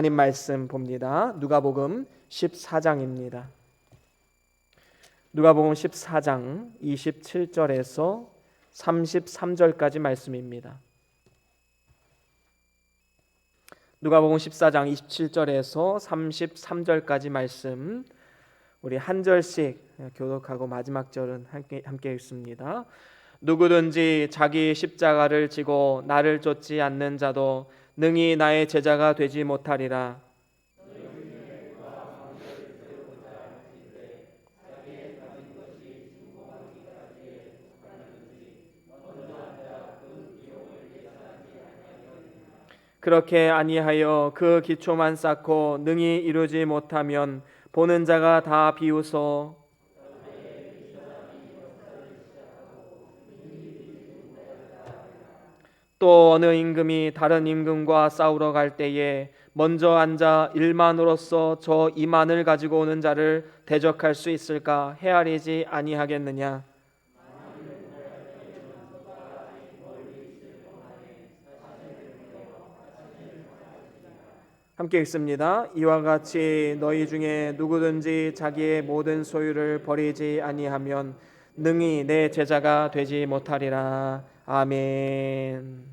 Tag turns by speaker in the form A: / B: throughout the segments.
A: 하나님 말씀 봅니다. 누가복음 14장입니다. 누가복음 14장 27절에서 33절까지 말씀입니다. 누가복음 14장 27절에서 33절까지 말씀, 우리 한 절씩 교독하고 마지막 절은 함께 읽습니다. 누구든지 자기 십자가를 지고 나를 쫓지 않는 자도 능히 나의 제자가 되지 못하리라. 그렇게 아니하여 그 기초만 쌓고 능히 이루지 못하면 보는 자가 다 비웃어 또 어느 임금이 다른 임금과 싸우러 갈 때에 먼저 앉아 1만으로서 저 2만을 가지고 오는 자를 대적할 수 있을까? 헤아리지 아니하겠느냐? 함께 읽습니다. 이와 같이 너희 중에 누구든지 자기의 모든 소유를 버리지 아니하면 능히 내 제자가 되지 못하리라. 아멘.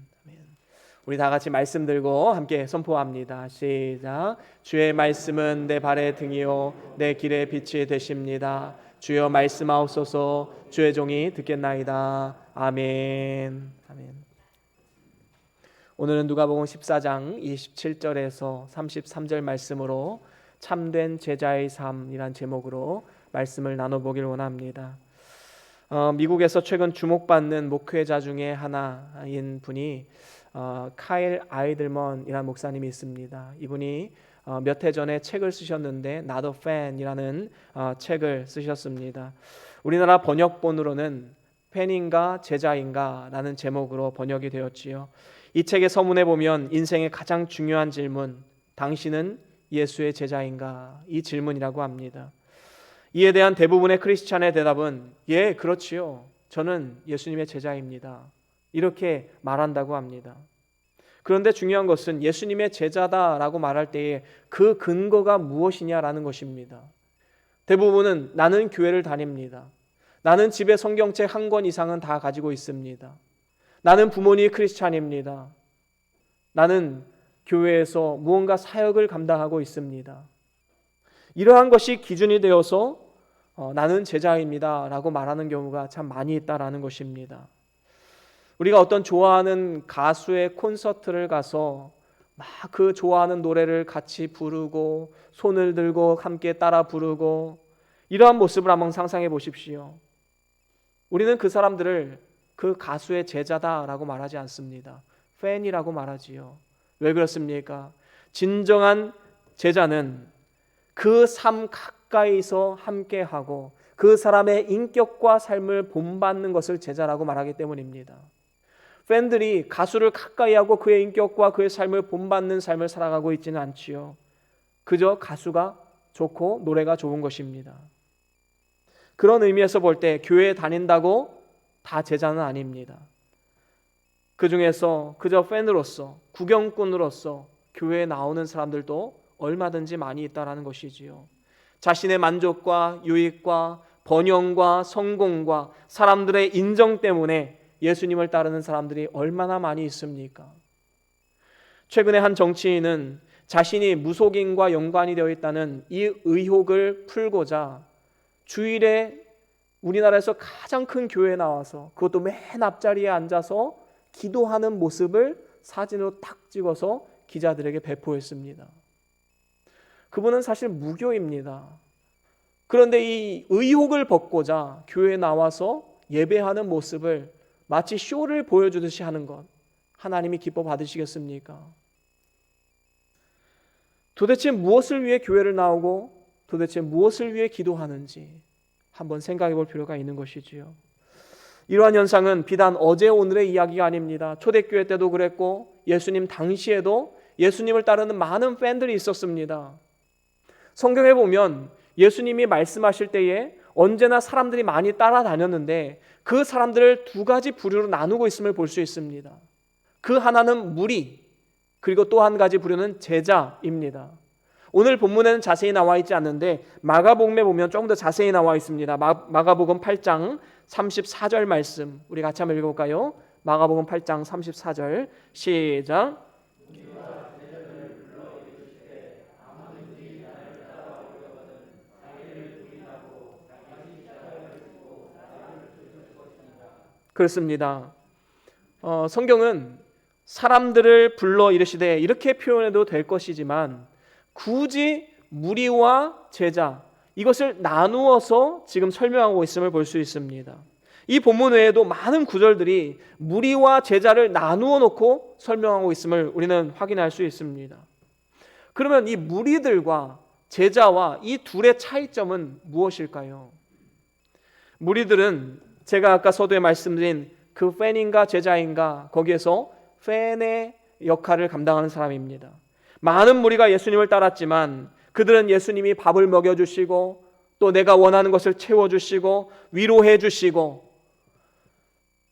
A: 우리 다 같이 말씀 들고 함께 선포합니다. 시작. 주의 말씀은 내 발의 등이요 내 길의 빛이 되십니다. 주여 말씀하옵소서. 주의 종이 듣겠나이다. 아멘. 아멘. 오늘은 누가복음 14장 27절에서 33절 말씀으로 참된 제자의 삶이란 제목으로 말씀을 나눠보길 원합니다. 미국에서 최근 주목받는 목회자 중에 하나인 분이 카일 아이들먼이라는 목사님이 있습니다. 이분이 몇 해 전에 책을 쓰셨는데 Not a Fan이라는 책을 쓰셨습니다. 우리나라 번역본으로는 팬인가 제자인가 라는 제목으로 번역이 되었지요. 이 책의 서문에 보면 인생의 가장 중요한 질문, 당신은 예수의 제자인가? 이 질문이라고 합니다. 이에 대한 대부분의 크리스찬의 대답은 예, 그렇지요. 저는 예수님의 제자입니다. 이렇게 말한다고 합니다. 그런데 중요한 것은 예수님의 제자다라고 말할 때에 그 근거가 무엇이냐라는 것입니다. 대부분은 나는 교회를 다닙니다. 나는 집에 성경책 한 권 이상은 다 가지고 있습니다. 나는 부모님이 크리스찬입니다. 나는 교회에서 무언가 사역을 감당하고 있습니다. 이러한 것이 기준이 되어서 나는 제자입니다 라고 말하는 경우가 참 많이 있다라는 것입니다. 우리가 어떤 좋아하는 가수의 콘서트를 가서 막 그 좋아하는 노래를 같이 부르고 손을 들고 함께 따라 부르고 이러한 모습을 한번 상상해 보십시오. 우리는 그 사람들을 그 가수의 제자다라고 말하지 않습니다. 팬이라고 말하지요. 왜 그렇습니까? 진정한 제자는 그 삶 가까이서 함께하고 그 사람의 인격과 삶을 본받는 것을 제자라고 말하기 때문입니다. 팬들이 가수를 가까이하고 그의 인격과 그의 삶을 본받는 삶을 살아가고 있지는 않지요. 그저 가수가 좋고 노래가 좋은 것입니다. 그런 의미에서 볼 때 교회에 다닌다고 다 제자는 아닙니다. 그 중에서 그저 팬으로서 구경꾼으로서 교회에 나오는 사람들도 얼마든지 많이 있다라는 것이지요. 자신의 만족과 유익과 번영과 성공과 사람들의 인정 때문에 예수님을 따르는 사람들이 얼마나 많이 있습니까? 최근에 한 정치인은 자신이 무속인과 연관이 되어 있다는 이 의혹을 풀고자 주일에 우리나라에서 가장 큰 교회에 나와서 그것도 맨 앞자리에 앉아서 기도하는 모습을 사진으로 딱 찍어서 기자들에게 배포했습니다. 그분은 사실 무교입니다. 그런데 이 의혹을 벗고자 교회에 나와서 예배하는 모습을 마치 쇼를 보여주듯이 하는 것, 하나님이 기뻐 받으시겠습니까? 도대체 무엇을 위해 교회를 나오고 도대체 무엇을 위해 기도하는지 한번 생각해 볼 필요가 있는 것이지요. 이러한 현상은 비단 어제 오늘의 이야기가 아닙니다. 초대교회 때도 그랬고 예수님 당시에도 예수님을 따르는 많은 팬들이 있었습니다. 성경에 보면 예수님이 말씀하실 때에 언제나 사람들이 많이 따라다녔는데 그 사람들을 두 가지 부류로 나누고 있음을 볼 수 있습니다. 그 하나는 무리, 그리고 또 한 가지 부류는 제자입니다. 오늘 본문에는 자세히 나와 있지 않는데 마가복음에 보면 조금 더 자세히 나와 있습니다. 마가복음 8장 34절 말씀 우리 같이 한번 읽어볼까요? 마가복음 8장 34절 시작. 그렇습니다. 성경은 사람들을 불러 이르시되 이렇게 표현해도 될 것이지만 굳이 무리와 제자 이것을 나누어서 지금 설명하고 있음을 볼 수 있습니다. 이 본문 외에도 많은 구절들이 무리와 제자를 나누어 놓고 설명하고 있음을 우리는 확인할 수 있습니다. 그러면 이 무리들과 제자와 이 둘의 차이점은 무엇일까요? 무리들은 제가 아까 서두에 말씀드린 그 팬인가 제자인가 거기에서 팬의 역할을 감당하는 사람입니다. 많은 무리가 예수님을 따랐지만 그들은 예수님이 밥을 먹여주시고 또 내가 원하는 것을 채워주시고 위로해 주시고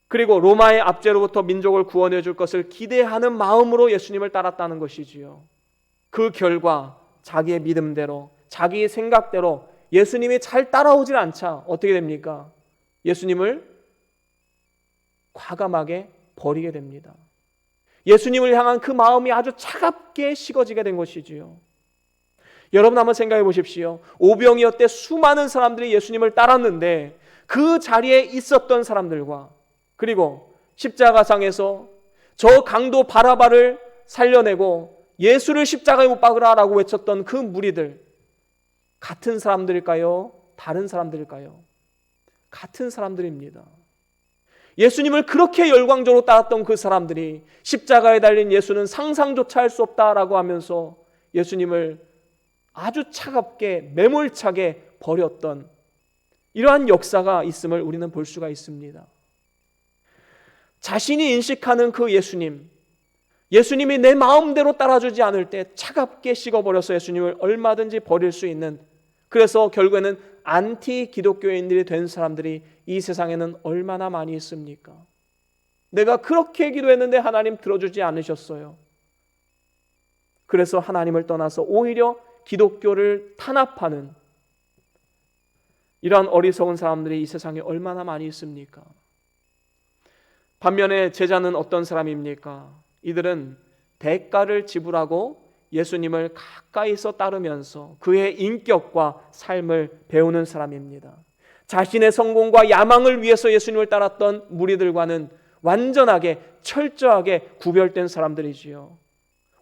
A: 그리고 로마의 압제로부터 민족을 구원해 줄 것을 기대하는 마음으로 예수님을 따랐다는 것이지요. 그 결과 자기의 믿음대로 자기의 생각대로 예수님이 잘 따라오질 않자 어떻게 됩니까? 예수님을 과감하게 버리게 됩니다. 예수님을 향한 그 마음이 아주 차갑게 식어지게 된 것이지요. 여러분 한번 생각해 보십시오. 오병이어 때 수많은 사람들이 예수님을 따랐는데 그 자리에 있었던 사람들과 그리고 십자가상에서 저 강도 바라바를 살려내고 예수를 십자가에 못 박으라라고 외쳤던 그 무리들 같은 사람들일까요? 다른 사람들일까요? 같은 사람들입니다. 예수님을 그렇게 열광적으로 따랐던 그 사람들이 십자가에 달린 예수는 상상조차 할 수 없다라고 하면서 예수님을 아주 차갑게 매몰차게 버렸던 이러한 역사가 있음을 우리는 볼 수가 있습니다. 자신이 인식하는 그 예수님이 내 마음대로 따라주지 않을 때 차갑게 식어버려서 예수님을 얼마든지 버릴 수 있는 그래서 결국에는 안티 기독교인들이 된 사람들이 이 세상에는 얼마나 많이 있습니까? 내가 그렇게 기도했는데 하나님 들어주지 않으셨어요. 그래서 하나님을 떠나서 오히려 기독교를 탄압하는 이러한 어리석은 사람들이 이 세상에 얼마나 많이 있습니까? 반면에 제자는 어떤 사람입니까? 이들은 대가를 지불하고 예수님을 가까이서 따르면서 그의 인격과 삶을 배우는 사람입니다. 자신의 성공과 야망을 위해서 예수님을 따랐던 무리들과는 완전하게 철저하게 구별된 사람들이지요.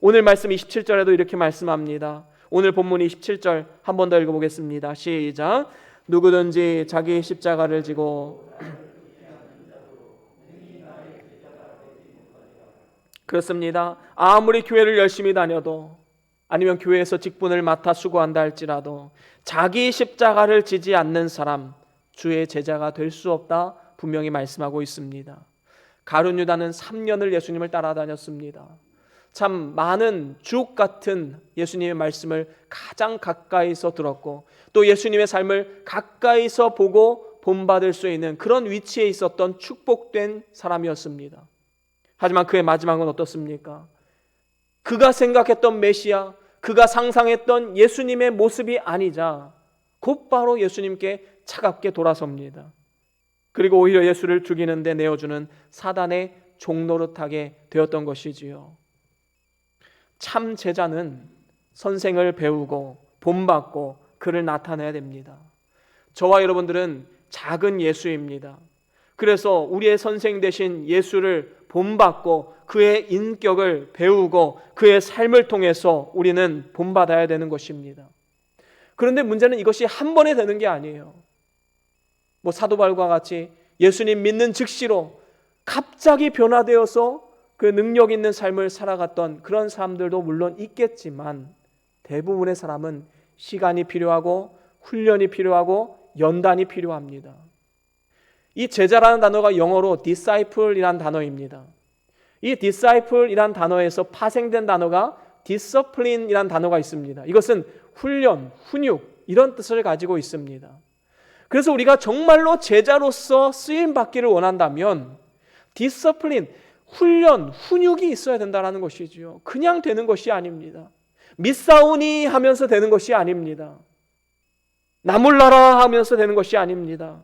A: 오늘 말씀 27절에도 이렇게 말씀합니다. 오늘 본문 27절 한 번 더 읽어보겠습니다. 시작. 누구든지 자기 십자가를 지고 그렇습니다. 아무리 교회를 열심히 다녀도 아니면 교회에서 직분을 맡아 수고한다 할지라도 자기 십자가를 지지 않는 사람 주의 제자가 될 수 없다 분명히 말씀하고 있습니다. 가룟 유다는 3년을 예수님을 따라다녔습니다. 참 많은 주옥 같은 예수님의 말씀을 가장 가까이서 들었고 또 예수님의 삶을 가까이서 보고 본받을 수 있는 그런 위치에 있었던 축복된 사람이었습니다. 하지만 그의 마지막은 어떻습니까? 그가 생각했던 메시아, 그가 상상했던 예수님의 모습이 아니자 곧바로 예수님께 차갑게 돌아섭니다. 그리고 오히려 예수를 죽이는 데 내어주는 사단의 종노릇하게 되었던 것이지요. 참 제자는 선생을 배우고 본받고 그를 나타내야 됩니다. 저와 여러분들은 작은 예수입니다. 그래서 우리의 선생 되신 예수를 본받고 그의 인격을 배우고 그의 삶을 통해서 우리는 본받아야 되는 것입니다. 그런데 문제는 이것이 한 번에 되는 게 아니에요. 사도 바울과 같이 예수님 믿는 즉시로 갑자기 변화되어서 그 능력 있는 삶을 살아갔던 그런 사람들도 물론 있겠지만 대부분의 사람은 시간이 필요하고 훈련이 필요하고 연단이 필요합니다. 이 제자라는 단어가 영어로 disciple이란 단어입니다. 이 disciple이란 단어에서 파생된 단어가 discipline이란 단어가 있습니다. 이것은 훈련, 훈육 이런 뜻을 가지고 있습니다. 그래서 우리가 정말로 제자로서 쓰임 받기를 원한다면 discipline, 훈련, 훈육이 있어야 된다는 것이지요. 그냥 되는 것이 아닙니다. 믿사오니 하면서 되는 것이 아닙니다. 나몰라라 하면서 되는 것이 아닙니다.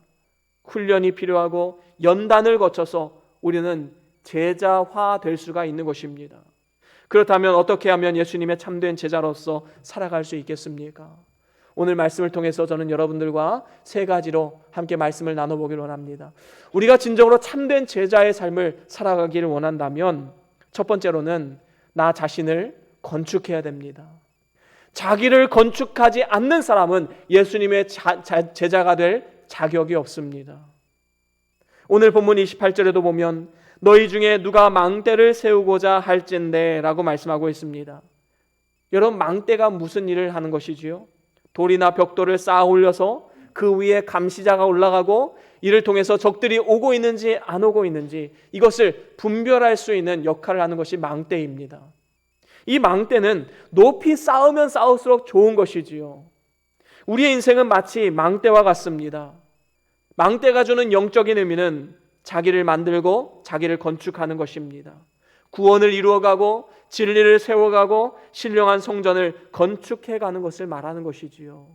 A: 훈련이 필요하고 연단을 거쳐서 우리는 제자화 될 수가 있는 것입니다. 그렇다면 어떻게 하면 예수님의 참된 제자로서 살아갈 수 있겠습니까? 오늘 말씀을 통해서 저는 여러분들과 세 가지로 함께 말씀을 나눠보기를 원합니다. 우리가 진정으로 참된 제자의 삶을 살아가기를 원한다면 첫 번째로는 나 자신을 건축해야 됩니다. 자기를 건축하지 않는 사람은 예수님의 제자가 될 자격이 없습니다. 오늘 본문 28절에도 보면 너희 중에 누가 망대를 세우고자 할진대 라고 말씀하고 있습니다. 여러분, 망대가 무슨 일을 하는 것이지요? 돌이나 벽돌을 쌓아 올려서 그 위에 감시자가 올라가고 이를 통해서 적들이 오고 있는지 안 오고 있는지 이것을 분별할 수 있는 역할을 하는 것이 망대입니다. 이 망대는 높이 쌓으면 쌓을수록 좋은 것이지요. 우리의 인생은 마치 망대와 같습니다. 망대가 주는 영적인 의미는 자기를 만들고 자기를 건축하는 것입니다. 구원을 이루어가고 진리를 세워가고 신령한 성전을 건축해가는 것을 말하는 것이지요.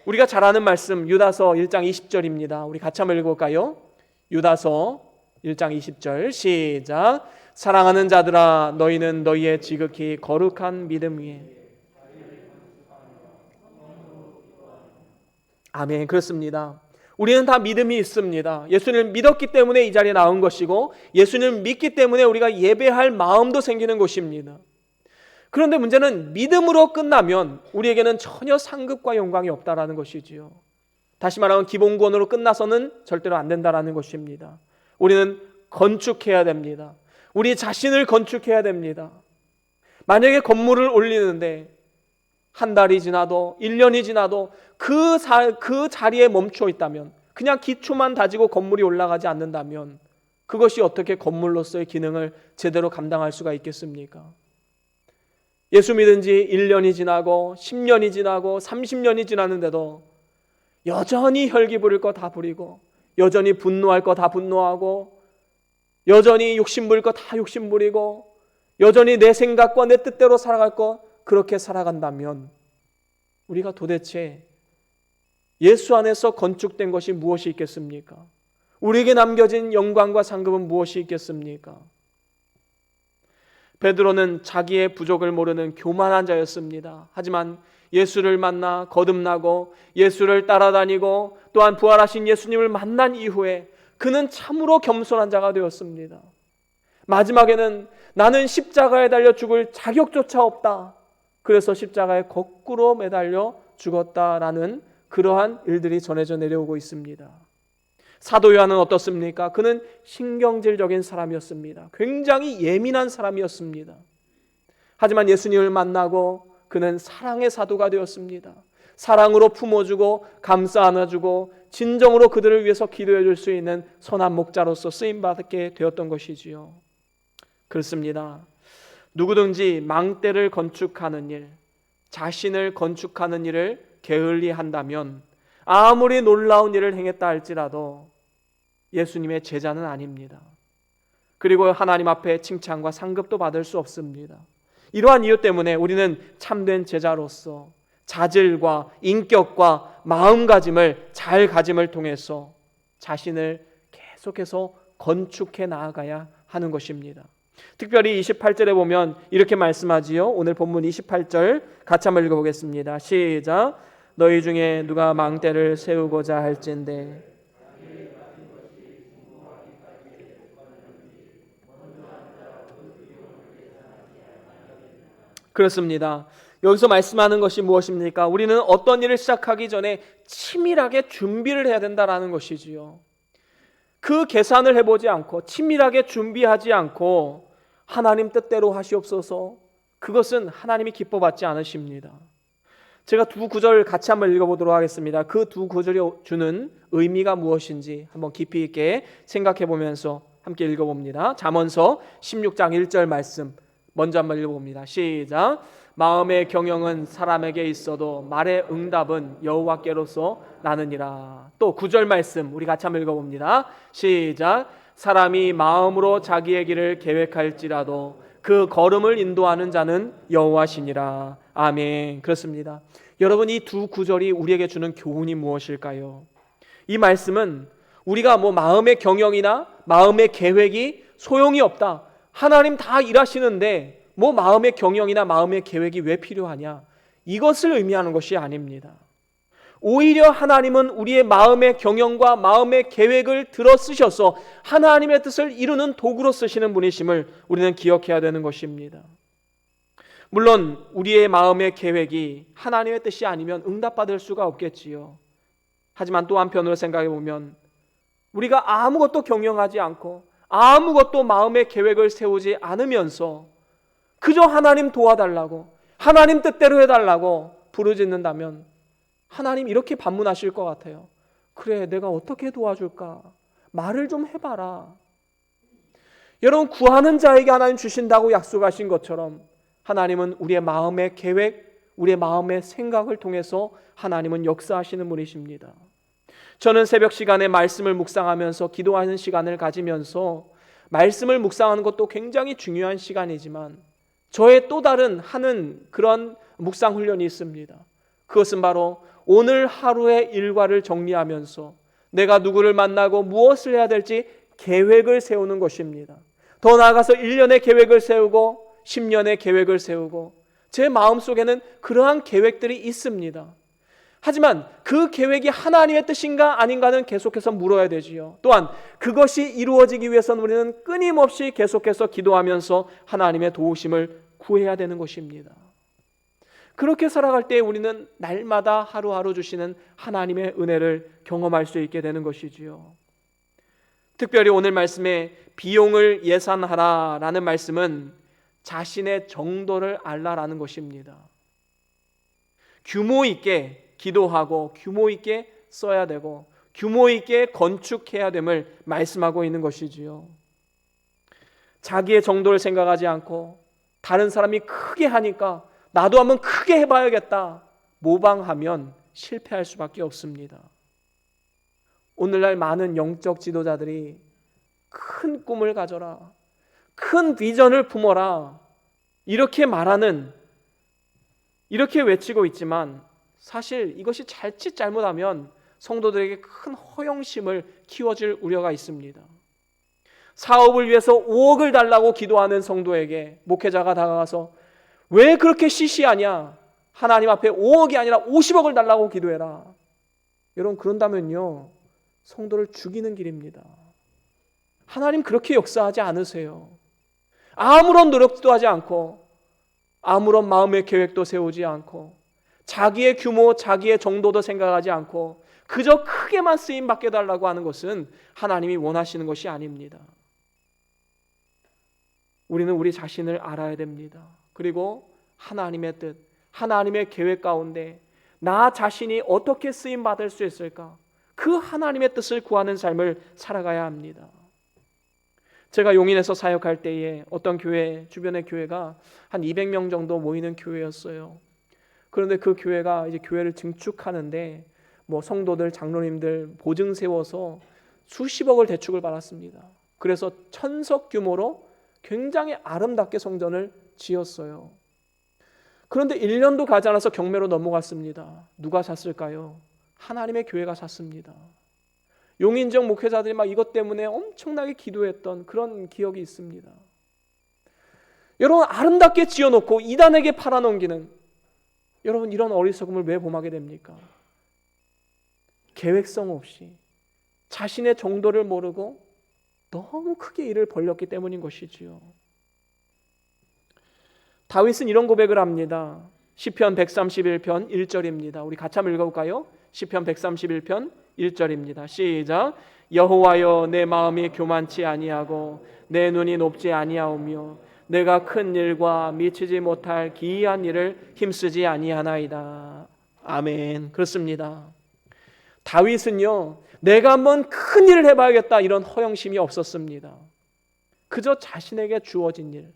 A: 우리가 잘 아는 말씀 유다서 1장 20절입니다. 우리 같이 한번 읽어볼까요? 유다서 1장 20절 시작. 사랑하는 자들아 너희는 너희의 지극히 거룩한 믿음 위에. 아멘. 그렇습니다. 우리는 다 믿음이 있습니다. 예수님을 믿었기 때문에 이 자리에 나온 것이고 예수님을 믿기 때문에 우리가 예배할 마음도 생기는 것입니다. 그런데 문제는 믿음으로 끝나면 우리에게는 전혀 상급과 영광이 없다라는 것이지요. 다시 말하면 기본권으로 끝나서는 절대로 안 된다라는 것입니다. 우리는 건축해야 됩니다. 우리 자신을 건축해야 됩니다. 만약에 건물을 올리는데 한 달이 지나도 1년이 지나도 그 자리에 멈춰 있다면, 그냥 기초만 다지고 건물이 올라가지 않는다면 그것이 어떻게 건물로서의 기능을 제대로 감당할 수가 있겠습니까? 예수 믿은 지 1년이 지나고 10년이 지나고 30년이 지났는데도 여전히 혈기 부릴 거 다 부리고 여전히 분노할 거 다 분노하고 여전히 욕심 부릴 거 다 욕심 부리고 여전히 내 생각과 내 뜻대로 살아갈 거 그렇게 살아간다면 우리가 도대체 예수 안에서 건축된 것이 무엇이 있겠습니까? 우리에게 남겨진 영광과 상급은 무엇이 있겠습니까? 베드로는 자기의 부족을 모르는 교만한 자였습니다. 하지만 예수를 만나 거듭나고 예수를 따라다니고 또한 부활하신 예수님을 만난 이후에 그는 참으로 겸손한 자가 되었습니다. 마지막에는 나는 십자가에 달려 죽을 자격조차 없다. 그래서 십자가에 거꾸로 매달려 죽었다라는 그러한 일들이 전해져 내려오고 있습니다. 사도 요한은 어떻습니까? 그는 신경질적인 사람이었습니다. 굉장히 예민한 사람이었습니다. 하지만 예수님을 만나고 그는 사랑의 사도가 되었습니다. 사랑으로 품어주고 감싸 안아주고 진정으로 그들을 위해서 기도해 줄 수 있는 선한 목자로서 쓰임받게 되었던 것이지요. 그렇습니다. 누구든지 망대를 건축하는 일, 자신을 건축하는 일을 게을리 한다면 아무리 놀라운 일을 행했다 할지라도 예수님의 제자는 아닙니다. 그리고 하나님 앞에 칭찬과 상급도 받을 수 없습니다. 이러한 이유 때문에 우리는 참된 제자로서 자질과 인격과 마음가짐을 잘 가짐을 통해서 자신을 계속해서 건축해 나아가야 하는 것입니다. 특별히 28절에 보면 이렇게 말씀하지요. 오늘 본문 28절 같이 한번 읽어보겠습니다. 시작. 너희 중에 누가 망대를 세우고자 할진대 그렇습니다. 여기서 말씀하는 것이 무엇입니까? 우리는 어떤 일을 시작하기 전에 치밀하게 준비를 해야 된다는 것이지요. 그 계산을 해보지 않고 치밀하게 준비하지 않고 하나님 뜻대로 하시옵소서, 그것은 하나님이 기뻐받지 않으십니다. 제가 두 구절 같이 한번 읽어보도록 하겠습니다. 그 두 구절이 주는 의미가 무엇인지 한번 깊이 있게 생각해 보면서 함께 읽어봅니다. 잠언서 16장 1절 말씀 먼저 한번 읽어봅니다. 시작. 마음의 경영은 사람에게 있어도 말의 응답은 여호와께로서 나느니라. 또 9절 말씀 우리 같이 한번 읽어봅니다. 시작. 사람이 마음으로 자기의 길을 계획할지라도 그 걸음을 인도하는 자는 여호와시니라. 아멘. 그렇습니다. 여러분, 이 두 구절이 우리에게 주는 교훈이 무엇일까요? 이 말씀은 우리가 마음의 경영이나 마음의 계획이 소용이 없다, 하나님 다 일하시는데 마음의 경영이나 마음의 계획이 왜 필요하냐, 이것을 의미하는 것이 아닙니다. 오히려 하나님은 우리의 마음의 경영과 마음의 계획을 들어 쓰셔서 하나님의 뜻을 이루는 도구로 쓰시는 분이심을 우리는 기억해야 되는 것입니다. 물론 우리의 마음의 계획이 하나님의 뜻이 아니면 응답받을 수가 없겠지요. 하지만 또 한편으로 생각해 보면 우리가 아무것도 경영하지 않고 아무것도 마음의 계획을 세우지 않으면서 그저 하나님 도와달라고, 하나님 뜻대로 해달라고 부르짖는다면 하나님 이렇게 반문하실 것 같아요. 그래, 내가 어떻게 도와줄까? 말을 좀 해봐라. 여러분, 구하는 자에게 하나님 주신다고 약속하신 것처럼 하나님은 우리의 마음의 계획, 우리의 마음의 생각을 통해서 하나님은 역사하시는 분이십니다. 저는 새벽 시간에 말씀을 묵상하면서 기도하는 시간을 가지면서 말씀을 묵상하는 것도 굉장히 중요한 시간이지만 저의 또 다른 하는 그런 묵상 훈련이 있습니다. 그것은 바로 오늘 하루의 일과를 정리하면서 내가 누구를 만나고 무엇을 해야 될지 계획을 세우는 것입니다. 더 나아가서 1년의 계획을 세우고 10년의 계획을 세우고 제 마음속에는 그러한 계획들이 있습니다. 하지만 그 계획이 하나님의 뜻인가 아닌가는 계속해서 물어야 되지요. 또한 그것이 이루어지기 위해서는 우리는 끊임없이 계속해서 기도하면서 하나님의 도우심을 구해야 되는 것입니다. 그렇게 살아갈 때 우리는 날마다 하루하루 주시는 하나님의 은혜를 경험할 수 있게 되는 것이지요. 특별히 오늘 말씀에 비용을 예산하라라는 말씀은 자신의 정도를 알라라는 것입니다. 규모 있게 기도하고 규모 있게 써야 되고 규모 있게 건축해야 됨을 말씀하고 있는 것이지요. 자기의 정도를 생각하지 않고 다른 사람이 크게 하니까 나도 한번 크게 해봐야겠다 모방하면 실패할 수밖에 없습니다. 오늘날 많은 영적 지도자들이 큰 꿈을 가져라, 큰 비전을 품어라 이렇게 말하는, 이렇게 외치고 있지만 사실 이것이 자칫 잘못하면 성도들에게 큰 허영심을 키워줄 우려가 있습니다. 사업을 위해서 5억을 달라고 기도하는 성도에게 목회자가 다가가서 왜 그렇게 시시하냐, 하나님 앞에 5억이 아니라 50억을 달라고 기도해라. 여러분, 그런다면요 성도를 죽이는 길입니다. 하나님 그렇게 역사하지 않으세요. 아무런 노력도 하지 않고 아무런 마음의 계획도 세우지 않고 자기의 규모, 자기의 정도도 생각하지 않고 그저 크게만 쓰임 받게 달라고 하는 것은 하나님이 원하시는 것이 아닙니다. 우리는 우리 자신을 알아야 됩니다. 그리고 하나님의 뜻, 하나님의 계획 가운데 나 자신이 어떻게 쓰임 받을 수 있을까? 그 하나님의 뜻을 구하는 삶을 살아가야 합니다. 제가 용인에서 사역할 때에 어떤 교회, 주변의 교회가 한 200명 정도 모이는 교회였어요. 그런데 그 교회가 이제 교회를 증축하는데 성도들, 장로님들 보증 세워서 수십억을 대축을 받았습니다. 그래서 1000석 규모로 굉장히 아름답게 성전을 지었어요. 그런데 1년도 가지 않아서 경매로 넘어갔습니다. 누가 샀을까요? 하나님의 교회가 샀습니다. 용인 지역 목회자들이 막 이것 때문에 엄청나게 기도했던 그런 기억이 있습니다. 여러분, 아름답게 지어놓고 이단에게 팔아넘기는, 여러분 이런 어리석음을 왜 범하게 됩니까? 계획성 없이 자신의 정도를 모르고 너무 크게 일을 벌렸기 때문인 것이지요. 다윗은 이런 고백을 합니다. 시편 131편 1절입니다. 우리 같이 한번 읽어볼까요? 시편 131편 1절입니다. 시작. 여호와여, 내 마음이 교만치 아니하고 내 눈이 높지 아니하오며 내가 큰 일과 미치지 못할 기이한 일을 힘쓰지 아니하나이다. 아멘. 그렇습니다. 다윗은요, 내가 한번 큰 일을 해봐야겠다 이런 허영심이 없었습니다. 그저 자신에게 주어진 일,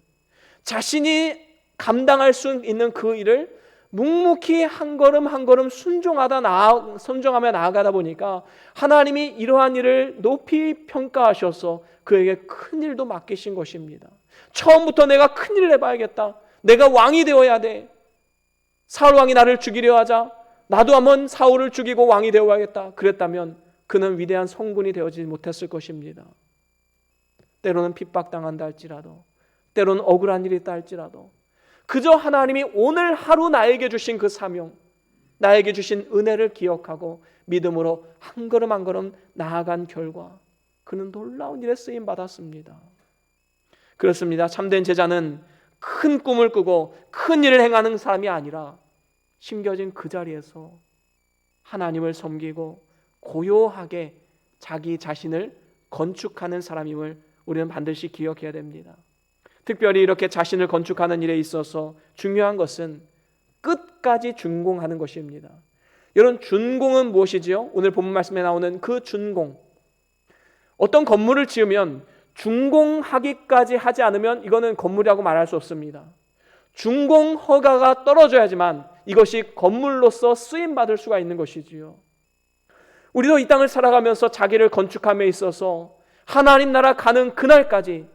A: 자신이 감당할 수 있는 그 일을 묵묵히 한 걸음 한 걸음 순종하며 나아가다 보니까 하나님이 이러한 일을 높이 평가하셔서 그에게 큰 일도 맡기신 것입니다. 처음부터 내가 큰 일을 해봐야겠다. 내가 왕이 되어야 돼. 사울 왕이 나를 죽이려 하자 나도 한번 사울을 죽이고 왕이 되어야겠다. 그랬다면 그는 위대한 성군이 되어지지 못했을 것입니다. 때로는 핍박당한다 할지라도, 때로는 억울한 일이 있다 할지라도 그저 하나님이 오늘 하루 나에게 주신 그 사명, 나에게 주신 은혜를 기억하고 믿음으로 한 걸음 한 걸음 나아간 결과 그는 놀라운 일에 쓰임 받았습니다. 그렇습니다. 참된 제자는 큰 꿈을 꾸고 큰 일을 행하는 사람이 아니라 심겨진 그 자리에서 하나님을 섬기고 고요하게 자기 자신을 건축하는 사람임을 우리는 반드시 기억해야 됩니다. 특별히 이렇게 자신을 건축하는 일에 있어서 중요한 것은 끝까지 준공하는 것입니다. 여러분, 준공은 무엇이지요? 오늘 본문 말씀에 나오는 그 준공. 어떤 건물을 지으면 준공하기까지 하지 않으면 이거는 건물이라고 말할 수 없습니다. 준공 허가가 떨어져야지만 이것이 건물로서 쓰임받을 수가 있는 것이지요. 우리도 이 땅을 살아가면서 자기를 건축함에 있어서 하나님 나라 가는 그날까지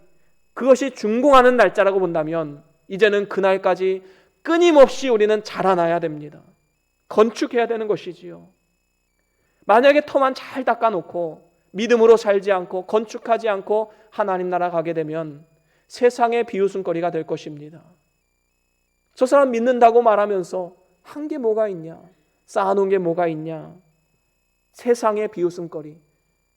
A: 그것이 준공하는 날짜라고 본다면 이제는 그날까지 끊임없이 우리는 자라나야 됩니다. 건축해야 되는 것이지요. 만약에 터만 잘 닦아놓고 믿음으로 살지 않고 건축하지 않고 하나님 나라 가게 되면 세상의 비웃음거리가 될 것입니다. 저 사람 믿는다고 말하면서 한 게 뭐가 있냐? 쌓아놓은 게 뭐가 있냐? 세상의 비웃음거리.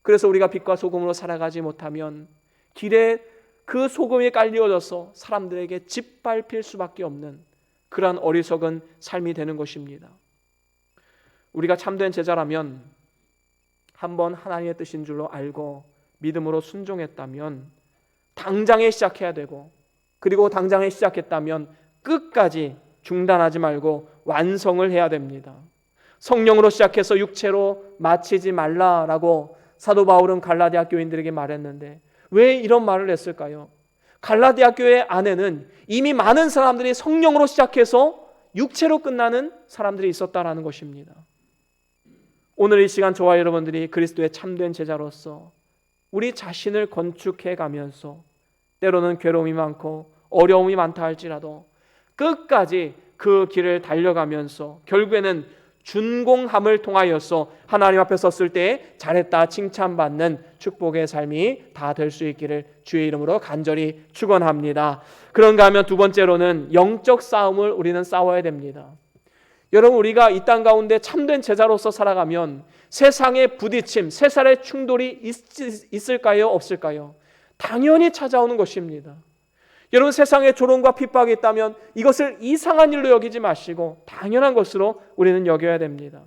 A: 그래서 우리가 빛과 소금으로 살아가지 못하면 길에 그 소금이 깔리어져서 사람들에게 짓밟힐 수밖에 없는 그러한 어리석은 삶이 되는 것입니다. 우리가 참된 제자라면 한번 하나님의 뜻인 줄로 알고 믿음으로 순종했다면 당장에 시작해야 되고, 그리고 당장에 시작했다면 끝까지 중단하지 말고 완성을 해야 됩니다. 성령으로 시작해서 육체로 마치지 말라라고 사도 바울은 갈라디아 교인들에게 말했는데 왜 이런 말을 했을까요? 갈라디아 교회 안에는 이미 많은 사람들이 성령으로 시작해서 육체로 끝나는 사람들이 있었다라는 것입니다. 오늘 이 시간 저와 여러분들이 그리스도의 참된 제자로서 우리 자신을 건축해 가면서 때로는 괴로움이 많고 어려움이 많다 할지라도 끝까지 그 길을 달려가면서 결국에는 준공함을 통하여서 하나님 앞에 섰을 때 잘했다 칭찬받는 축복의 삶이 다 될 수 있기를 주의 이름으로 간절히 축원합니다. 그런가 하면 두 번째로는 영적 싸움을 우리는 싸워야 됩니다. 여러분, 우리가 이 땅 가운데 참된 제자로서 살아가면 세상의 부딪힘, 세상의 충돌이 있을까요? 없을까요? 당연히 찾아오는 것입니다. 여러분, 세상에 조롱과 핍박이 있다면 이것을 이상한 일로 여기지 마시고 당연한 것으로 우리는 여겨야 됩니다.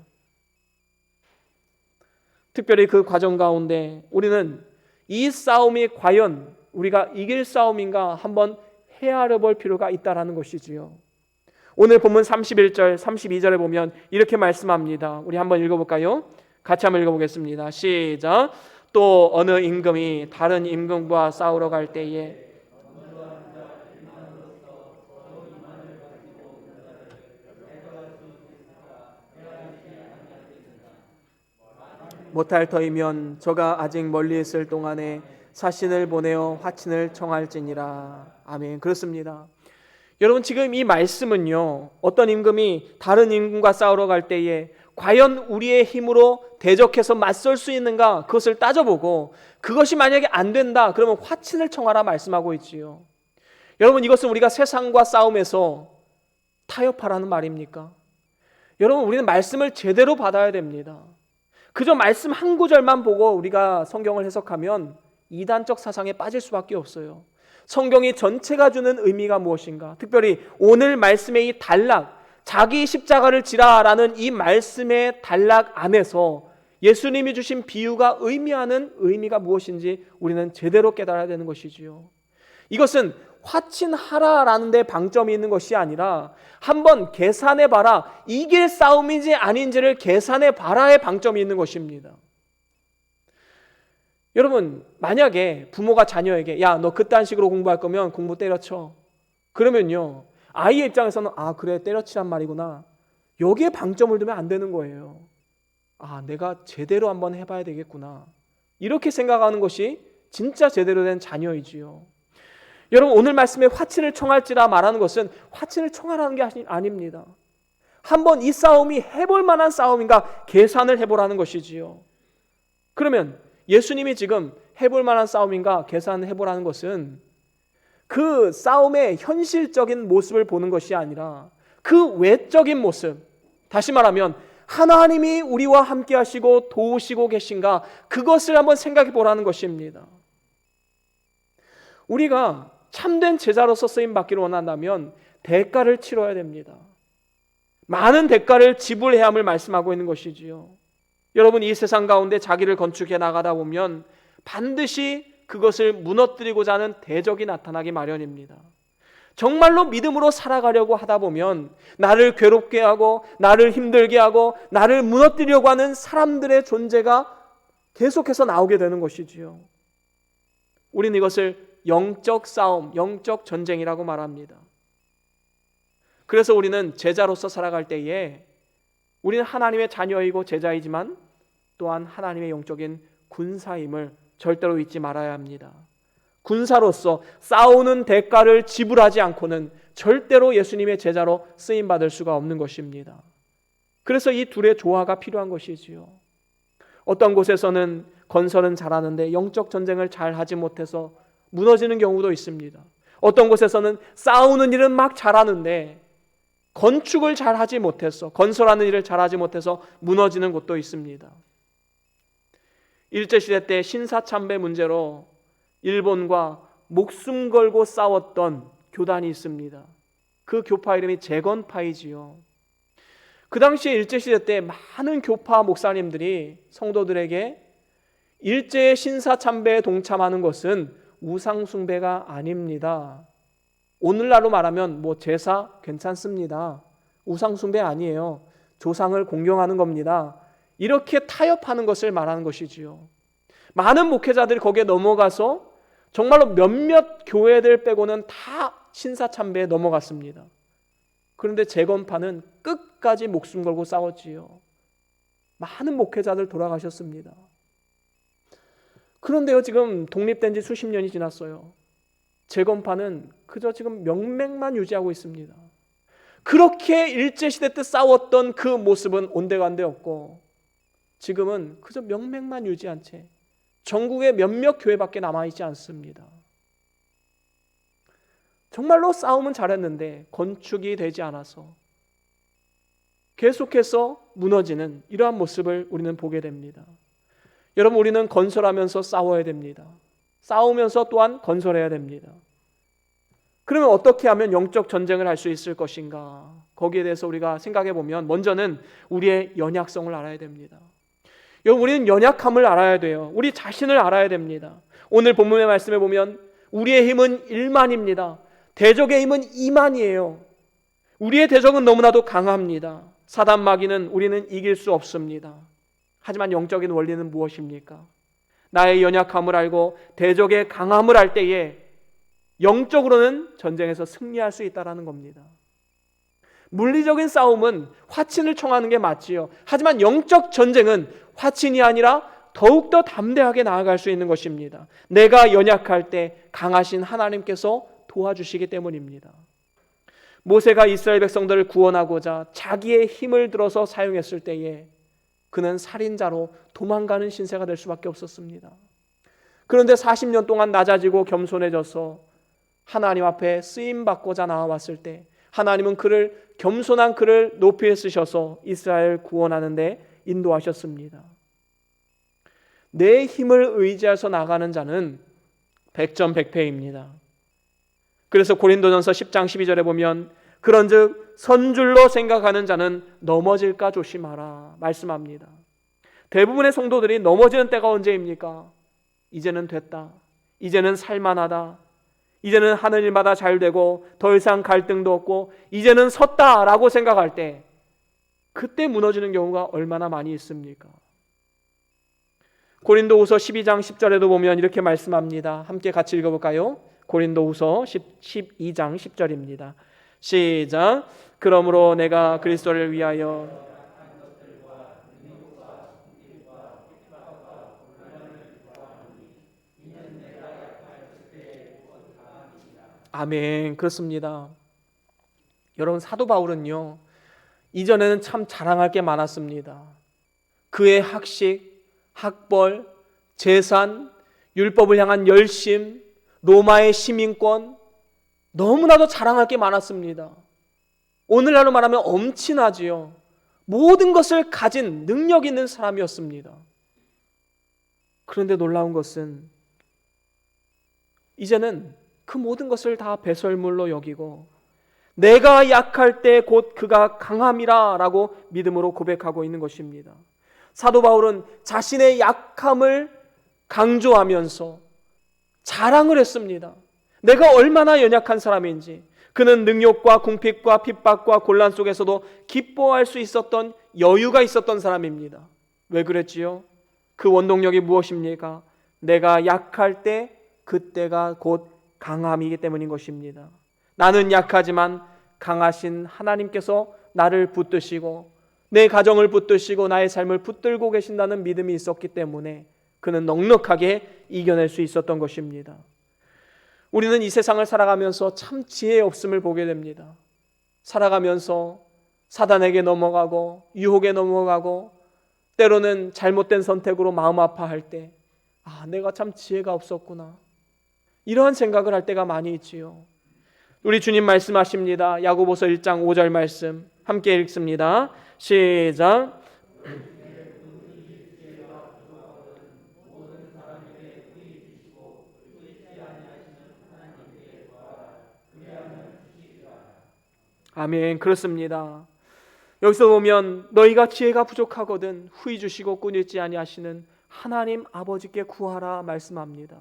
A: 특별히 그 과정 가운데 우리는 이 싸움이 과연 우리가 이길 싸움인가 한번 헤아려 볼 필요가 있다라는 것이지요. 오늘 본문 31절, 32절에 보면 이렇게 말씀합니다. 우리 한번 읽어볼까요? 같이 한번 읽어보겠습니다. 시작. 또 어느 임금이 다른 임금과 싸우러 갈 때에 못할 터이면 저가 아직 멀리 있을 동안에 사신을 보내어 화친을 청할지니라. 아멘. 그렇습니다. 여러분, 지금 이 말씀은요, 어떤 임금이 다른 임금과 싸우러 갈 때에 과연 우리의 힘으로 대적해서 맞설 수 있는가 그것을 따져보고 그것이 만약에 안 된다 그러면 화친을 청하라 말씀하고 있지요. 여러분, 이것은 우리가 세상과 싸움에서 타협하라는 말입니까? 여러분, 우리는 말씀을 제대로 받아야 됩니다. 그저 말씀 한 구절만 보고 우리가 성경을 해석하면 이단적 사상에 빠질 수밖에 없어요. 성경이 전체가 주는 의미가 무엇인가? 특별히 오늘 말씀의 이 단락, 자기 십자가를 지라라는 이 말씀의 단락 안에서 예수님이 주신 비유가 의미하는 의미가 무엇인지 우리는 제대로 깨달아야 되는 것이지요. 이것은 화친하라라는 데 방점이 있는 것이 아니라 한번 계산해봐라, 이길 싸움인지 아닌지를 계산해봐라의 방점이 있는 것입니다. 여러분, 만약에 부모가 자녀에게 야, 너 그딴 식으로 공부할 거면 공부 때려쳐. 그러면요, 아이의 입장에서는 그래 때려치란 말이구나. 여기에 방점을 두면 안 되는 거예요. 내가 제대로 한번 해봐야 되겠구나. 이렇게 생각하는 것이 진짜 제대로 된 자녀이지요. 여러분, 오늘 말씀에 화친을 청할지라 말하는 것은 화친을 청하라는 게 아닙니다. 한번 이 싸움이 해볼 만한 싸움인가 계산을 해보라는 것이지요. 그러면 예수님이 지금 해볼 만한 싸움인가 계산을 해보라는 것은 그 싸움의 현실적인 모습을 보는 것이 아니라 그 외적인 모습, 다시 말하면 하나님이 우리와 함께 하시고 도우시고 계신가, 그것을 한번 생각해 보라는 것입니다. 우리가 참된 제자로서 쓰임 받기를 원한다면 대가를 치러야 됩니다. 많은 대가를 지불해야 함을 말씀하고 있는 것이지요. 여러분, 이 세상 가운데 자기를 건축해 나가다 보면 반드시 그것을 무너뜨리고자 하는 대적이 나타나기 마련입니다. 정말로 믿음으로 살아가려고 하다 보면 나를 괴롭게 하고 나를 힘들게 하고 나를 무너뜨리려고 하는 사람들의 존재가 계속해서 나오게 되는 것이지요. 우리는 이것을 영적 싸움, 영적 전쟁이라고 말합니다. 그래서 우리는 제자로서 살아갈 때에 우리는 하나님의 자녀이고 제자이지만 또한 하나님의 영적인 군사임을 절대로 잊지 말아야 합니다. 군사로서 싸우는 대가를 지불하지 않고는 절대로 예수님의 제자로 쓰임받을 수가 없는 것입니다. 그래서 이 둘의 조화가 필요한 것이지요. 어떤 곳에서는 건설은 잘하는데 영적 전쟁을 잘 하지 못해서 무너지는 경우도 있습니다. 어떤 곳에서는 싸우는 일은 막 잘하는데 건축을 잘하지 못해서, 건설하는 일을 잘하지 못해서 무너지는 곳도 있습니다. 일제시대 때 신사참배 문제로 일본과 목숨 걸고 싸웠던 교단이 있습니다. 그 교파 이름이 재건파이지요. 그 당시에 일제시대 때 많은 교파 목사님들이 성도들에게 일제의 신사참배에 동참하는 것은 우상숭배가 아닙니다. 오늘날로 말하면 제사 괜찮습니다. 우상숭배 아니에요. 조상을 공경하는 겁니다. 이렇게 타협하는 것을 말하는 것이지요. 많은 목회자들이 거기에 넘어가서 정말로 몇몇 교회들 빼고는 다 신사참배에 넘어갔습니다. 그런데 재건파는 끝까지 목숨 걸고 싸웠지요. 많은 목회자들 돌아가셨습니다. 그런데요, 지금 독립된 지 수십 년이 지났어요. 재건파는 그저 지금 명맥만 유지하고 있습니다. 그렇게 일제시대 때 싸웠던 그 모습은 온데간데 없고 지금은 그저 명맥만 유지한 채 전국에 몇몇 교회밖에 남아있지 않습니다. 정말로 싸움은 잘했는데 건축이 되지 않아서 계속해서 무너지는 이러한 모습을 우리는 보게 됩니다. 여러분, 우리는 건설하면서 싸워야 됩니다. 싸우면서 또한 건설해야 됩니다. 그러면 어떻게 하면 영적 전쟁을 할 수 있을 것인가? 거기에 대해서 우리가 생각해 보면 먼저는 우리의 연약성을 알아야 됩니다. 여러분, 우리는 연약함을 알아야 돼요. 우리 자신을 알아야 됩니다. 오늘 본문의 말씀에 보면 우리의 힘은 1만입니다. 대적의 힘은 2만이에요. 우리의 대적은 너무나도 강합니다. 사단 마귀는 우리는 이길 수 없습니다. 하지만 영적인 원리는 무엇입니까? 나의 연약함을 알고 대적의 강함을 알 때에 영적으로는 전쟁에서 승리할 수 있다는 겁니다. 물리적인 싸움은 화친을 청하는 게 맞지요. 하지만 영적 전쟁은 화친이 아니라 더욱더 담대하게 나아갈 수 있는 것입니다. 내가 연약할 때 강하신 하나님께서 도와주시기 때문입니다. 모세가 이스라엘 백성들을 구원하고자 자기의 힘을 들어서 사용했을 때에 그는 살인자로 도망가는 신세가 될 수밖에 없었습니다. 그런데 40년 동안 낮아지고 겸손해져서 하나님 앞에 쓰임받고자 나와왔을 때 하나님은 겸손한 그를 높이 쓰셔서 이스라엘을 구원하는 데 인도하셨습니다. 내 힘을 의지해서 나가는 자는 백전백패입니다. 그래서 고린도전서 10장 12절에 보면 그런즉 선줄로 생각하는 자는 넘어질까 조심하라 말씀합니다. 대부분의 성도들이 넘어지는 때가 언제입니까? 이제는 됐다. 이제는 살만하다. 이제는 하는 일마다 잘 되고 더 이상 갈등도 없고 이제는 섰다라고 생각할 때 그때 무너지는 경우가 얼마나 많이 있습니까? 고린도후서 12장 10절에도 보면 이렇게 말씀합니다. 함께 같이 읽어볼까요? 고린도후서 12장 10절입니다. 시작. 그러므로 내가 그리스도를 위하여 아멘. 그렇습니다. 여러분, 사도 바울은요, 이전에는 참 자랑할 게 많았습니다. 그의 학식, 학벌, 재산, 율법을 향한 열심, 로마의 시민권, 너무나도 자랑할 게 많았습니다. 오늘날로 말하면 엄친하지요. 모든 것을 가진 능력 있는 사람이었습니다. 그런데 놀라운 것은 이제는 그 모든 것을 다 배설물로 여기고 내가 약할 때 곧 그가 강함이라 라고 믿음으로 고백하고 있는 것입니다. 사도 바울은 자신의 약함을 강조하면서 자랑을 했습니다. 내가 얼마나 연약한 사람인지. 그는 능욕과 궁핍과 핍박과 곤란 속에서도 기뻐할 수 있었던 여유가 있었던 사람입니다. 왜 그랬지요? 그 원동력이 무엇입니까? 내가 약할 때 그때가 곧 강함이기 때문인 것입니다. 나는 약하지만 강하신 하나님께서 나를 붙드시고 내 가정을 붙드시고 나의 삶을 붙들고 계신다는 믿음이 있었기 때문에 그는 넉넉하게 이겨낼 수 있었던 것입니다. 우리는 이 세상을 살아가면서 참 지혜 없음을 보게 됩니다. 살아가면서 사단에게 넘어가고 유혹에 넘어가고 때로는 잘못된 선택으로 마음 아파할 때 내가 참 지혜가 없었구나, 이러한 생각을 할 때가 많이 있지요. 우리 주님 말씀하십니다. 야고보서 1장 5절 말씀 함께 읽습니다. 시작. 아멘. 그렇습니다. 여기서 보면 너희가 지혜가 부족하거든 후히 주시고 꾸짖지 아니하시는 하나님 아버지께 구하라 말씀합니다.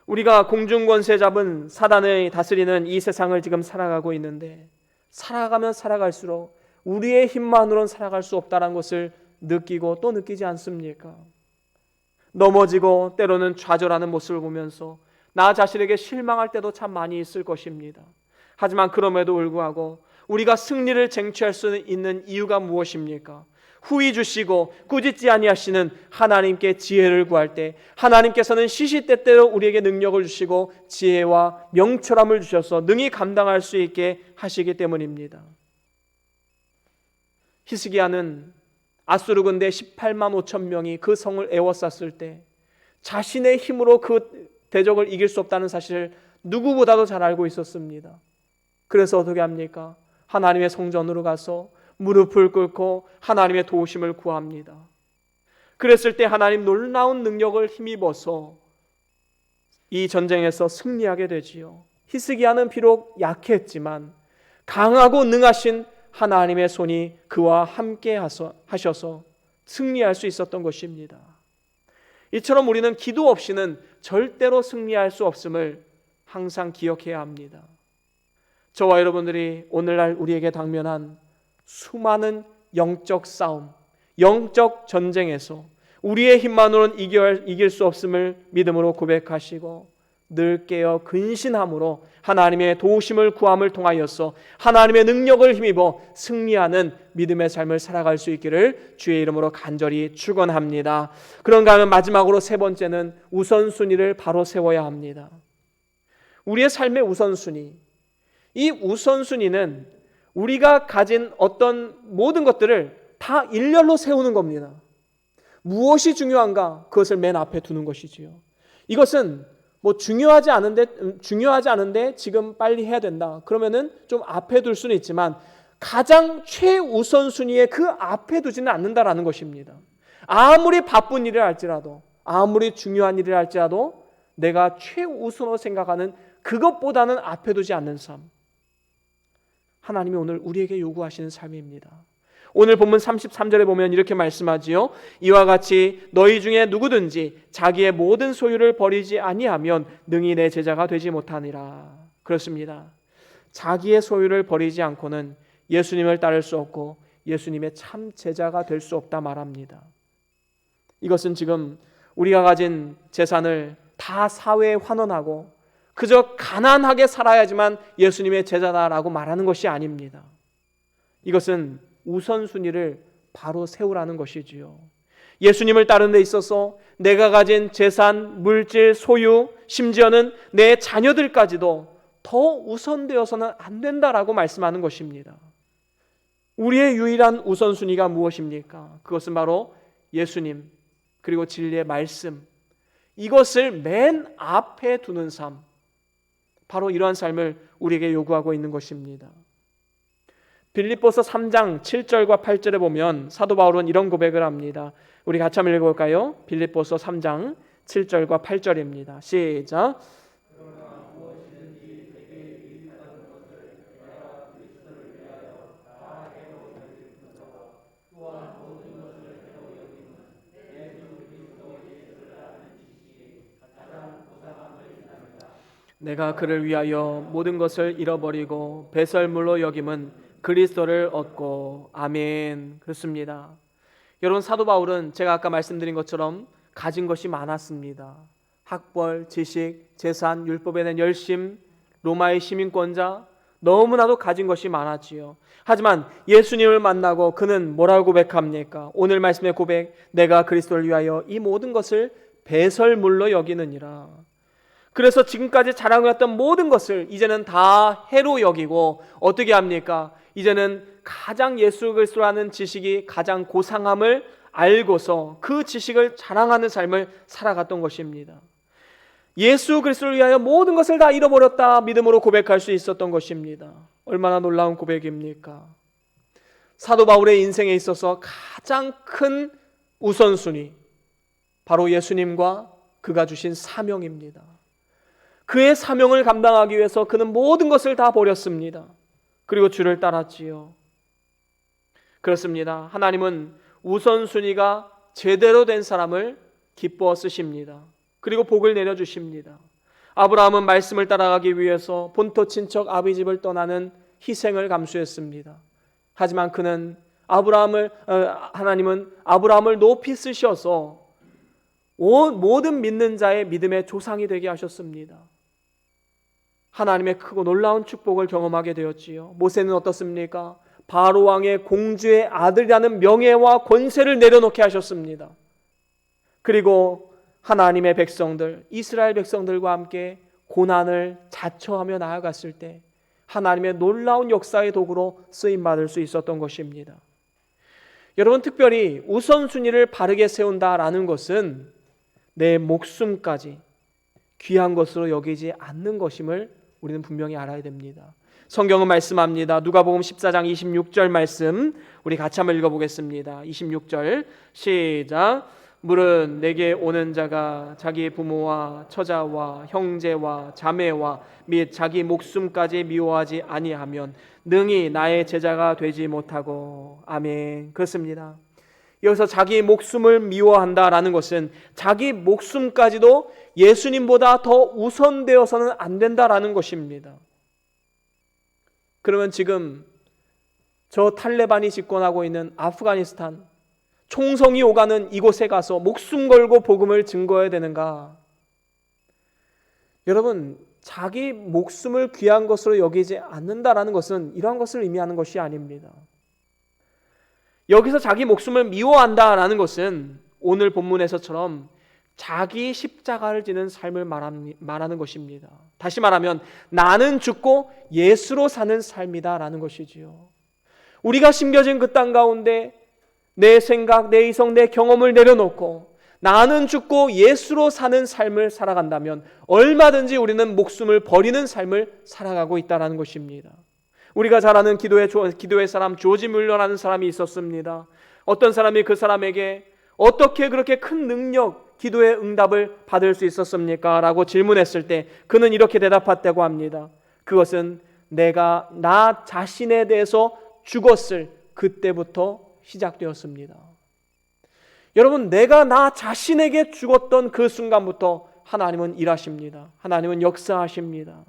A: 우리가 공중권세 잡은 사단의 다스리는 이 세상을 지금 살아가고 있는데 살아가면 살아갈수록 우리의 힘만으로는 살아갈 수 없다는 것을 느끼고 또 느끼지 않습니까? 넘어지고 때로는 좌절하는 모습을 보면서 나 자신에게 실망할 때도 참 많이 있을 것입니다. 하지만 그럼에도 불구하고 우리가 승리를 쟁취할 수 있는 이유가 무엇입니까? 후히 주시고 꾸짖지 아니하시는 하나님께 지혜를 구할 때 하나님께서는 시시때때로 우리에게 능력을 주시고 지혜와 명철함을 주셔서 능히 감당할 수 있게 하시기 때문입니다. 히스기야는 아수르 군대 18만 5천 명이 그 성을 에워쌌을 때 자신의 힘으로 그 대적을 이길 수 없다는 사실을 누구보다도 잘 알고 있었습니다. 그래서 어떻게 합니까? 하나님의 성전으로 가서 무릎을 꿇고 하나님의 도우심을 구합니다. 그랬을 때 하나님 놀라운 능력을 힘입어서 이 전쟁에서 승리하게 되지요. 히스기야는 비록 약했지만 강하고 능하신 하나님의 손이 그와 함께 하셔서 승리할 수 있었던 것입니다. 이처럼 우리는 기도 없이는 절대로 승리할 수 없음을 항상 기억해야 합니다. 저와 여러분들이 오늘날 우리에게 당면한 수많은 영적 싸움, 영적 전쟁에서 우리의 힘만으로는 이길 수 없음을 믿음으로 고백하시고 늘 깨어 근신함으로 하나님의 도우심을 구함을 통하여서 하나님의 능력을 힘입어 승리하는 믿음의 삶을 살아갈 수 있기를 주의 이름으로 간절히 축원합니다. 그런가 하면 마지막으로 세 번째는 우선순위를 바로 세워야 합니다. 우리의 삶의 우선순위, 이 우선순위는 우리가 가진 어떤 모든 것들을 다 일렬로 세우는 겁니다. 무엇이 중요한가? 그것을 맨 앞에 두는 것이지요. 이것은 중요하지 않은데 지금 빨리 해야 된다. 그러면은 좀 앞에 둘 수는 있지만 가장 최우선순위에 그 앞에 두지는 않는다라는 것입니다. 아무리 바쁜 일을 할지라도, 아무리 중요한 일을 할지라도 내가 최우선으로 생각하는 그것보다는 앞에 두지 않는 삶. 하나님이 오늘 우리에게 요구하시는 삶입니다. 오늘 본문 33절에 보면 이렇게 말씀하지요. 이와 같이 너희 중에 누구든지 자기의 모든 소유를 버리지 아니하면 능히 내 제자가 되지 못하니라. 그렇습니다. 자기의 소유를 버리지 않고는 예수님을 따를 수 없고 예수님의 참 제자가 될 수 없다 말합니다. 이것은 지금 우리가 가진 재산을 다 사회에 환원하고 그저 가난하게 살아야지만 예수님의 제자다라고 말하는 것이 아닙니다. 이것은 우선순위를 바로 세우라는 것이지요. 예수님을 따르는 데 있어서 내가 가진 재산, 물질, 소유, 심지어는 내 자녀들까지도 더 우선되어서는 안 된다라고 말씀하는 것입니다. 우리의 유일한 우선순위가 무엇입니까? 그것은 바로 예수님 그리고 진리의 말씀, 이것을 맨 앞에 두는 삶, 바로 이러한 삶을 우리에게 요구하고 있는 것입니다. 빌립보서 3장 7절과 8절에 보면 사도 바울은 이런 고백을 합니다. 우리 같이 한번 읽어볼까요? 빌립보서 3장 7절과 8절입니다. 시작. 내가 그를 위하여 모든 것을 잃어버리고 배설물로 여김은 그리스도를 얻고. 아멘. 그렇습니다. 여러분, 사도 바울은 제가 아까 말씀드린 것처럼 가진 것이 많았습니다. 학벌, 지식, 재산, 율법에 대한 열심, 로마의 시민권자, 너무나도 가진 것이 많았지요. 하지만 예수님을 만나고 그는 뭐라고 고백합니까? 오늘 말씀의 고백, 내가 그리스도를 위하여 이 모든 것을 배설물로 여기느니라. 그래서 지금까지 자랑해왔던 모든 것을 이제는 다 해로 여기고 어떻게 합니까? 이제는 가장 예수 그리스도라는 지식이 가장 고상함을 알고서 그 지식을 자랑하는 삶을 살아갔던 것입니다. 예수 그리스도를 위하여 모든 것을 다 잃어버렸다 믿음으로 고백할 수 있었던 것입니다. 얼마나 놀라운 고백입니까? 사도 바울의 인생에 있어서 가장 큰 우선순위, 바로 예수님과 그가 주신 사명입니다. 그의 사명을 감당하기 위해서 그는 모든 것을 다 버렸습니다. 그리고 주를 따랐지요. 그렇습니다. 하나님은 우선순위가 제대로 된 사람을 기뻐 쓰십니다. 그리고 복을 내려주십니다. 아브라함은 말씀을 따라가기 위해서 본토 친척 아비 집을 떠나는 희생을 감수했습니다. 하지만 그는 하나님은 아브라함을 높이 쓰셔서 모든 믿는 자의 믿음의 조상이 되게 하셨습니다. 하나님의 크고 놀라운 축복을 경험하게 되었지요. 모세는 어떻습니까? 바로 왕의 공주의 아들이라는 명예와 권세를 내려놓게 하셨습니다. 그리고 하나님의 백성들, 이스라엘 백성들과 함께 고난을 자처하며 나아갔을 때 하나님의 놀라운 역사의 도구로 쓰임받을 수 있었던 것입니다. 여러분, 특별히 우선순위를 바르게 세운다라는 것은 내 목숨까지 귀한 것으로 여기지 않는 것임을 우리는 분명히 알아야 됩니다. 성경은 말씀합니다. 누가복음 14장 26절 말씀 우리 같이 한번 읽어보겠습니다. 26절 시작. 물은 내게 오는 자가 자기 부모와 처자와 형제와 자매와 및 자기 목숨까지 미워하지 아니하면 능히 나의 제자가 되지 못하고. 아멘. 그렇습니다. 여기서 자기 목숨을 미워한다라는 것은 자기 목숨까지도 예수님보다 더 우선되어서는 안 된다라는 것입니다. 그러면 지금 저 탈레반이 집권하고 있는 아프가니스탄, 총성이 오가는 이곳에 가서 목숨 걸고 복음을 증거해야 되는가? 여러분, 자기 목숨을 귀한 것으로 여기지 않는다라는 것은 이러한 것을 의미하는 것이 아닙니다. 여기서 자기 목숨을 미워한다라는 것은 오늘 본문에서처럼 자기 십자가를 지는 삶을 말하는 것입니다. 다시 말하면 나는 죽고 예수로 사는 삶이다라는 것이지요. 우리가 심겨진 그 땅 가운데 내 생각, 내 이성, 내 경험을 내려놓고 나는 죽고 예수로 사는 삶을 살아간다면 얼마든지 우리는 목숨을 버리는 삶을 살아가고 있다는 것입니다. 우리가 잘 아는 기도의 사람 조지 뮬러라는 사람이 있었습니다. 어떤 사람이 그 사람에게 어떻게 그렇게 큰 능력, 기도의 응답을 받을 수 있었습니까? 라고 질문했을 때 그는 이렇게 대답했다고 합니다. 그것은 내가 나 자신에 대해서 죽었을 그때부터 시작되었습니다. 여러분, 내가 나 자신에게 죽었던 그 순간부터 하나님은 일하십니다. 하나님은 역사하십니다.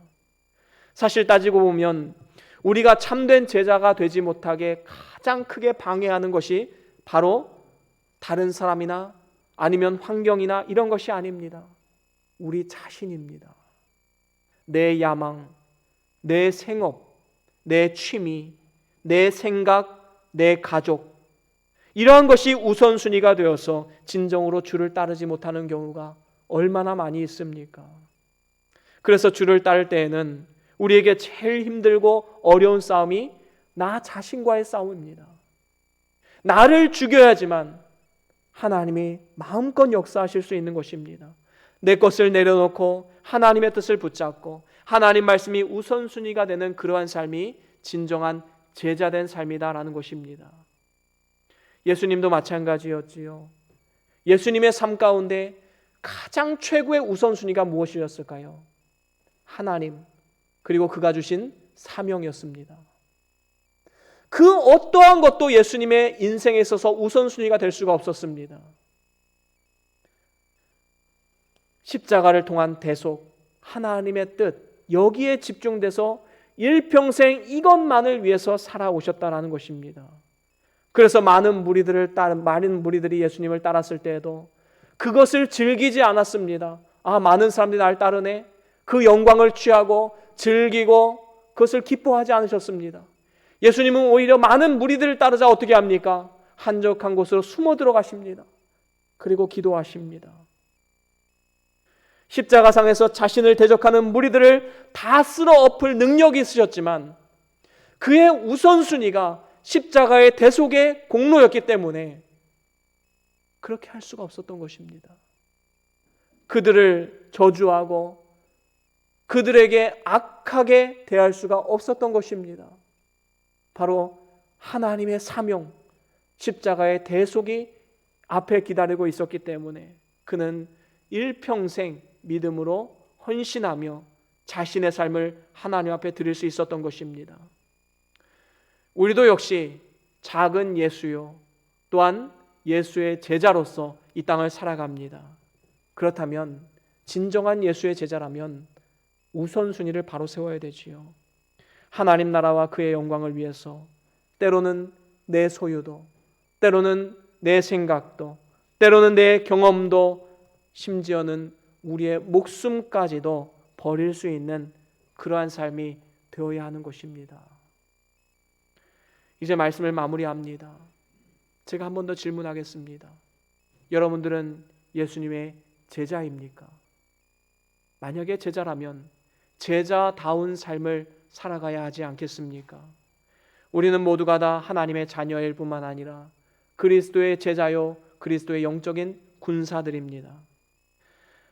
A: 사실 따지고 보면 우리가 참된 제자가 되지 못하게 가장 크게 방해하는 것이 바로 다른 사람이나 아니면 환경이나 이런 것이 아닙니다. 우리 자신입니다. 내 야망, 내 생업, 내 취미, 내 생각, 내 가족, 이러한 것이 우선순위가 되어서 진정으로 주를 따르지 못하는 경우가 얼마나 많이 있습니까? 그래서 주를 따를 때에는 우리에게 제일 힘들고 어려운 싸움이 나 자신과의 싸움입니다. 나를 죽여야지만 하나님이 마음껏 역사하실 수 있는 것입니다. 내 것을 내려놓고 하나님의 뜻을 붙잡고 하나님 말씀이 우선순위가 되는 그러한 삶이 진정한 제자된 삶이다라는 것입니다. 예수님도 마찬가지였지요. 예수님의 삶 가운데 가장 최고의 우선순위가 무엇이었을까요? 하나님, 그리고 그가 주신 사명이었습니다. 그 어떠한 것도 예수님의 인생에 있어서 우선순위가 될 수가 없었습니다. 십자가를 통한 대속, 하나님의 뜻, 여기에 집중돼서 일평생 이것만을 위해서 살아오셨다는 것입니다. 그래서 많은 무리들이 예수님을 따랐을 때에도 그것을 즐기지 않았습니다. 많은 사람들이 날 따르네. 그 영광을 취하고 즐기고 그것을 기뻐하지 않으셨습니다. 예수님은 오히려 많은 무리들을 따르자 어떻게 합니까? 한적한 곳으로 숨어 들어가십니다. 그리고 기도하십니다. 십자가상에서 자신을 대적하는 무리들을 다 쓸어 엎을 능력이 있으셨지만 그의 우선순위가 십자가의 대속의 공로였기 때문에 그렇게 할 수가 없었던 것입니다. 그들을 저주하고 그들에게 악하게 대할 수가 없었던 것입니다. 바로 하나님의 사명, 십자가의 대속이 앞에 기다리고 있었기 때문에 그는 일평생 믿음으로 헌신하며 자신의 삶을 하나님 앞에 드릴 수 있었던 것입니다. 우리도 역시 작은 예수요, 또한 예수의 제자로서 이 땅을 살아갑니다. 그렇다면 진정한 예수의 제자라면 우선순위를 바로 세워야 되지요. 하나님 나라와 그의 영광을 위해서 때로는 내 소유도, 때로는 내 생각도, 때로는 내 경험도, 심지어는 우리의 목숨까지도 버릴 수 있는 그러한 삶이 되어야 하는 것입니다. 이제 말씀을 마무리합니다. 제가 한 번 더 질문하겠습니다. 여러분들은 예수님의 제자입니까? 만약에 제자라면 제자다운 삶을 살아가야 하지 않겠습니까? 우리는 모두가 다 하나님의 자녀일 뿐만 아니라 그리스도의 제자요, 그리스도의 영적인 군사들입니다.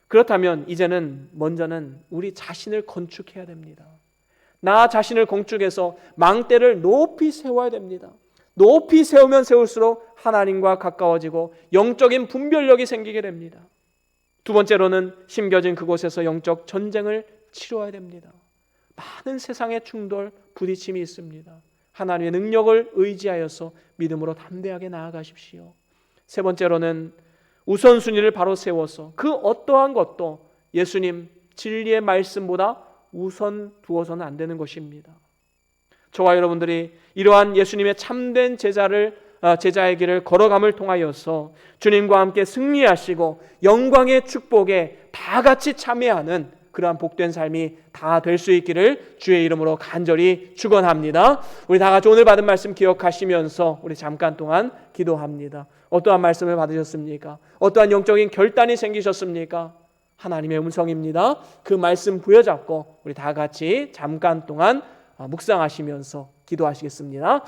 A: 그렇다면 이제는 먼저는 우리 자신을 건축해야 됩니다. 나 자신을 건축해서 망대를 높이 세워야 됩니다. 높이 세우면 세울수록 하나님과 가까워지고 영적인 분별력이 생기게 됩니다. 두 번째로는 심겨진 그곳에서 영적 전쟁을 치러야 됩니다. 많은 세상의 충돌, 부딪힘이 있습니다. 하나님의 능력을 의지하여서 믿음으로 담대하게 나아가십시오. 세 번째로는 우선순위를 바로 세워서 그 어떠한 것도 예수님 진리의 말씀보다 우선 두어서는 안 되는 것입니다. 저와 여러분들이 이러한 예수님의 참된 제자의 길을 걸어감을 통하여서 주님과 함께 승리하시고 영광의 축복에 다 같이 참여하는 그러한 복된 삶이 다 될 수 있기를 주의 이름으로 간절히 축원합니다. 우리 다 같이 오늘 받은 말씀 기억하시면서 우리 잠깐 동안 기도합니다. 어떠한 말씀을 받으셨습니까? 어떠한 영적인 결단이 생기셨습니까? 하나님의 음성입니다. 그 말씀 부여잡고 우리 다 같이 잠깐 동안 묵상하시면서 기도하시겠습니다.